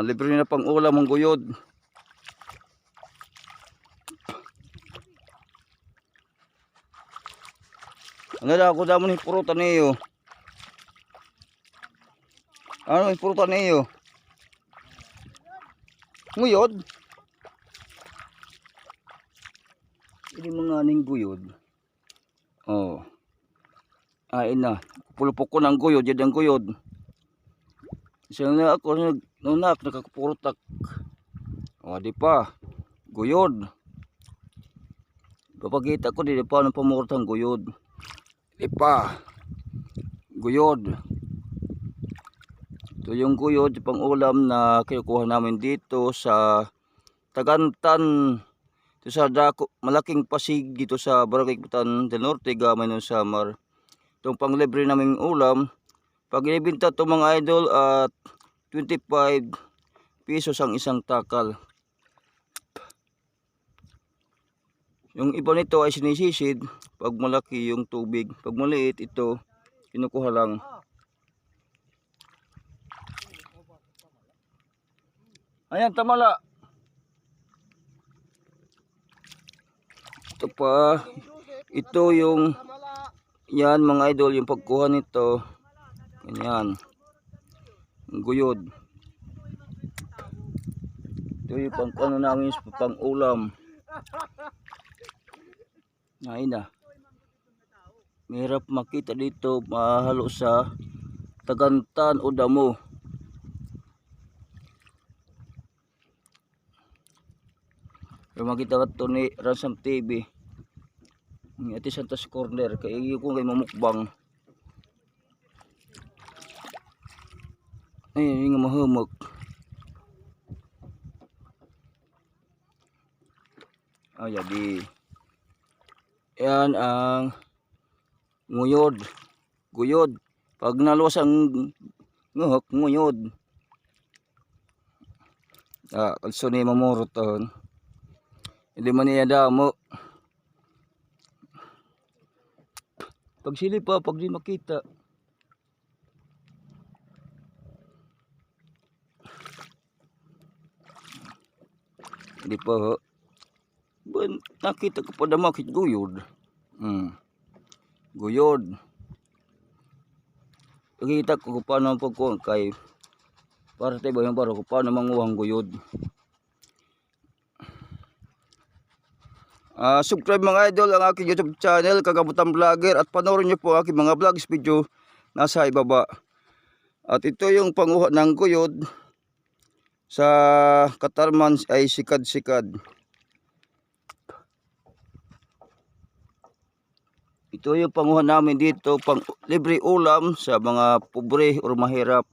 Libre na pang ulam ang guyod. Ano na ako damo ni purutan niyo? Ano yung purutan niyo? Guyod? Ini mga aning guyod. Oh. Ain na. Pulupok ko ng guyod, yan ang guyod. Isang na ako nunak nakapurutak. O di pa. Guyod. Papakita ko di pa ng pamurtang guyod. Di pa. Guyod. Ito yung guyod, pang ulam na kinukuha namin dito sa Tagantan. Ito sa malaking pasig dito sa Barangay Putan del Norte, Gamay ng Samar. Itong panglibre naming ulam. Pag inibinta ito mga idol at 25 pesos ang isang takal. Yung iba nito ay sinisisid pag malaki yung tubig. Pag maliit ito, kinukuha lang. Ayan, tamala. Ito pa. Ito yung, yan mga idol, yung pagkuha nito. Ganyan. Guyod. Ito yung pang namin pang ulam. Ayun na. Mahirap makita dito, mahalo sa Tagantan o damo. Pero makita ka ito ni Ransam TV. Ang Ate Santos Corner. Kaya ko kay mamukbang. Ay, nga mahumok. Ay, di. Yan ang nguyod. Guyod. Pag naluwas ang nguhok, nguyod. Kalso ni mamurot tahon. Hindi man niya damo. Pag silip pa, pag di makita. Hindi pa ho. Nakita ko pa damakit guyod. Guyod. Nakita ko kung paano pagkuhan kay para tayo ba yung baro kung paano manguhang guyod. Subscribe mga idol ang aking YouTube channel, Kagamutan Vlogger, at panoorin nyo po ang aking mga vlogs video nasa ibaba. At ito yung panguha ng guyod sa Katarman ay sikad-sikad. Ito yung panguha namin dito, pang libre ulam sa mga pobre o mahirap.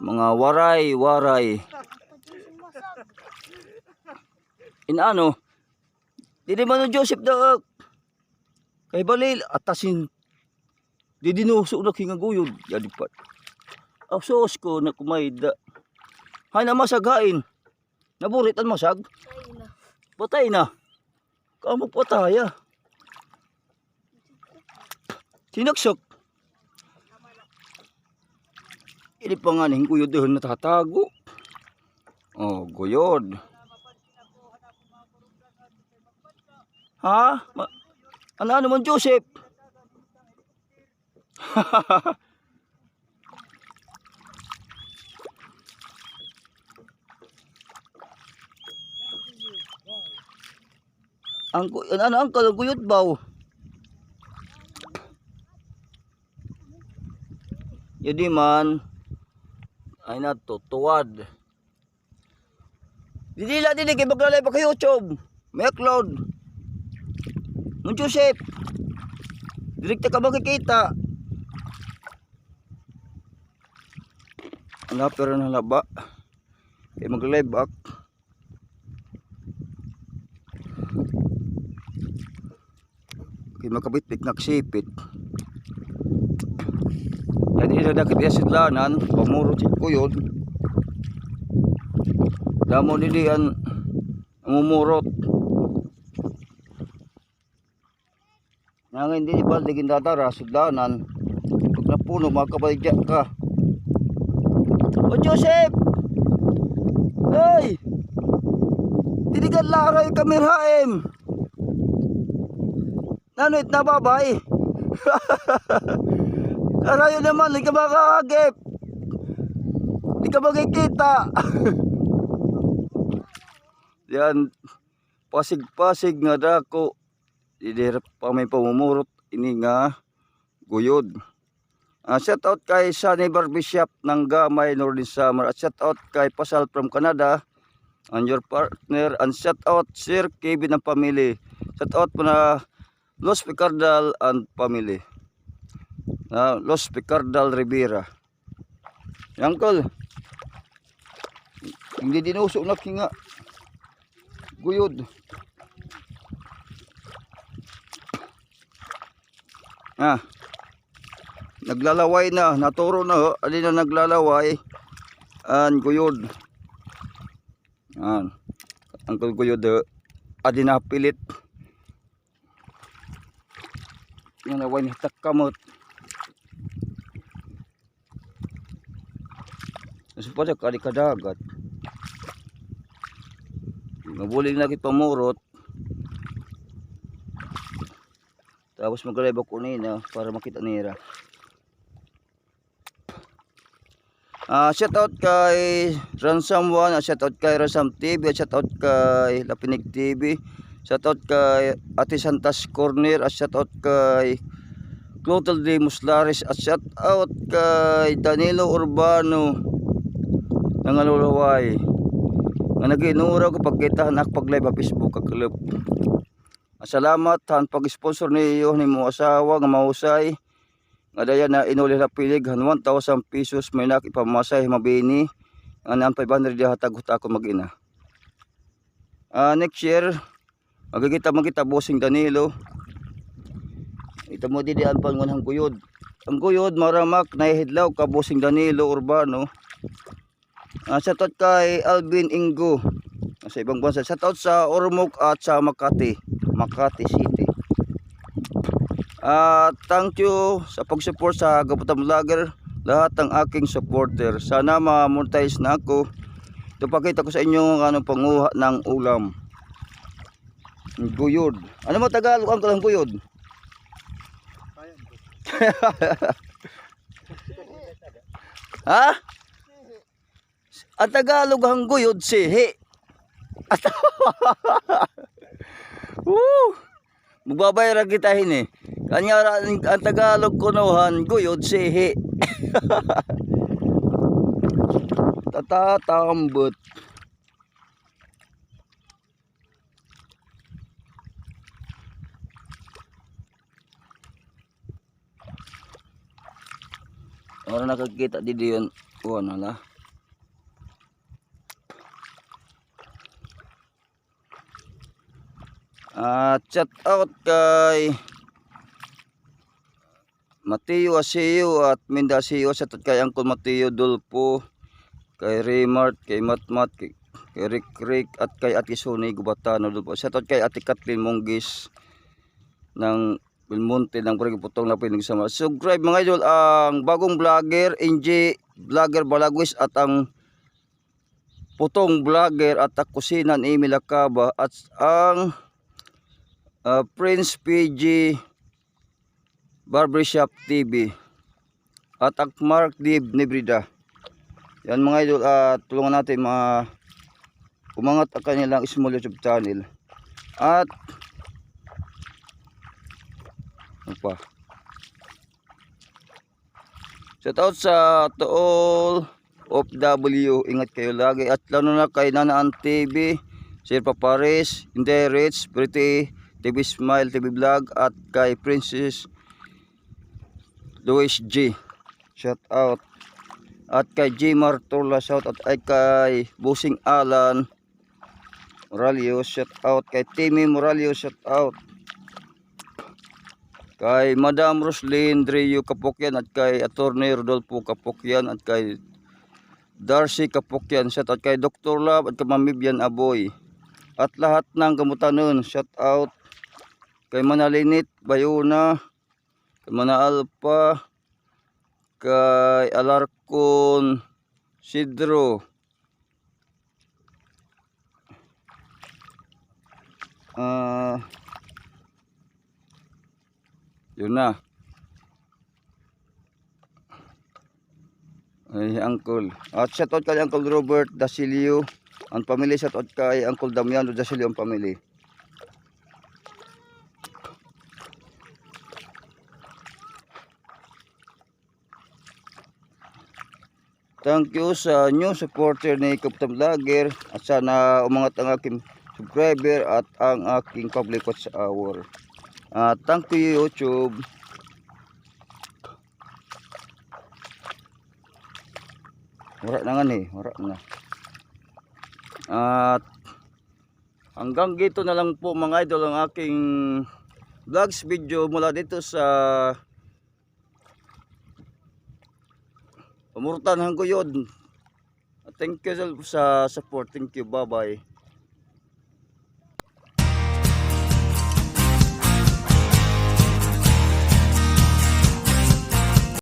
Mga waray-waray. Inaano? Didi man Joseph daw kay balil atasin didi no sunak hinga guyod jadi pat sos ko na kumayda hay na masagain naburitan masag patay na kamo pataya sinaksok ini panganing guyod doon natatago. Oh guyod. Ha? Ano man Joseph? Ang kalaguyot baw. Jadi man ay natutuwad. Didila din kay maglalay pa kay YouTube. May upload. Mun Joseph. Direkta ka makikita. Ang pero na laba. Kay mag-live back. Kay makabitbit naksipit. Jadi sa dakit yasidlanan, pamuro si kuyod. Damo dilian mumurot. Nang hindi ba digin dadara sidlanan. Pag napuno makabaligya ka. O Joseph, Hey! Tinigan laray kameraem. Nanoit na babay. Karayo naman, di ka makakagip. Di ka makikita. Yan, pasig-pasig nga dako. Idirap pa may pamumurot. Ini nga guyod. Shout out kay Sunny Barbershop ng Gamay, Northern Summer. At shout out kay Pasal from Canada and your partner. And shout out Sir Kevin ng family. Shout out po na Los Picardal and family. Los Picardal Rivera. Uncle, hindi dinusok na kinga guyod. Naglalaway na, naturo na ho. Alin na naglalaway an guyod. Uncle guyod adi na pilit. Yung naway ni takamot. Supada kali kadagat. Mabuling lagi pamurot. Tapos mag-live ako nina para makita nila. Shout out kay Ransom 1, shout out kay Ransom TV, shout out kay Lapinig TV, shout out kay Ate Santas Corner, shout out kay Clotal de Muslares, at shout out kay Danilo Urbano ng Alulaway. Nga nag-inura ko pagkitahan ako pag-live sa Facebook kakalap. Salamat han pag-sponsor niyo ni mo asawa nga mahusay. Nga daya na inuli na pilig 1,000 pesos may nakipamasay mabini. Nga 500 diha tagot ako mag-ina. Next year magkita bossing Danilo. Ito mo didian pang ang guyod. Ang guyod maramak nahihidlaw ka bossing Danilo Urbano. Shoutout kay Alvin Ingo sa ibang bansa. Shoutout sa Ormoc at sa Makati City. Thank you sa pag-support sa Gaputan Vlogger, lahat ng aking supporter. Sana ma-monetize na ako. Ito pakita ko sa inyo anong panguha ng ulam. Guyod. Ano mo Tagalog ang guyod? Ha? Ang Tagalog ang guyod sihi. Magbabayran kita hini. Kanya ang Tagalog kunuhan guyod sihi. Tatatambot. Orang nakakita di diyon kuan ala. Shout out kay Mateo Aseo at Minda Aseo. Shout out kay Uncle Mateo Dulpo, kay Raymart, kay Matmat, kay Rick at kay Ate Sony Gubatano Dulpo. Shout out kay Ate Kathleen Monggis ng Belmonte ng Barangay Putong na pinagsama. Subscribe mga idol ang bagong vlogger NJ Vlogger Balagwis at ang Putong Vlogger at ang Kusina ni Emil Acaba at ang Prince PG Barbershop TV at ang Mark Dib Nibrida. Yan mga idol, tulungan natin umangat ang kanilang small YouTube channel. At ano pa? Shout out sa to all of W. Ingat kayo lagi at lalo na kay Nanaan TV, Sir Papares, Inday Rich, Pretty TV Smile TV Vlog at kay Princess Louis G. Shout out. At kay J Martola, shout out ay kay Busing Alan Moralio, shout out kay Timmy Moralio, shout out kay Madam Roslyn Dreyo Kapokyan at kay Attorney Rodolfo Kapokyan at kay Darcy Kapokyan, shout out kay Dr. Love at kay Mamibian Aboy at lahat ng kamutanon. Shout out kay Manalinit Bayuna, kay Manaalpa, kay Alarcon Sidro, Yun na. Ay, Uncle. At shoutout kay Uncle Robert Dasilio ang family. Shoutout kay Uncle Damiano Dasilio ang family. Thank you sa new supporter ni Captain Vlogger at sana umangat ang aking subscriber at ang aking public watch hour. Thank you YouTube. Wala na nga ni, wala na. At hanggang dito na lang po mga idol ang aking vlogs video mula dito sa Pamurtan Hangguyod. Thank you sa support. Thank you. Bye bye.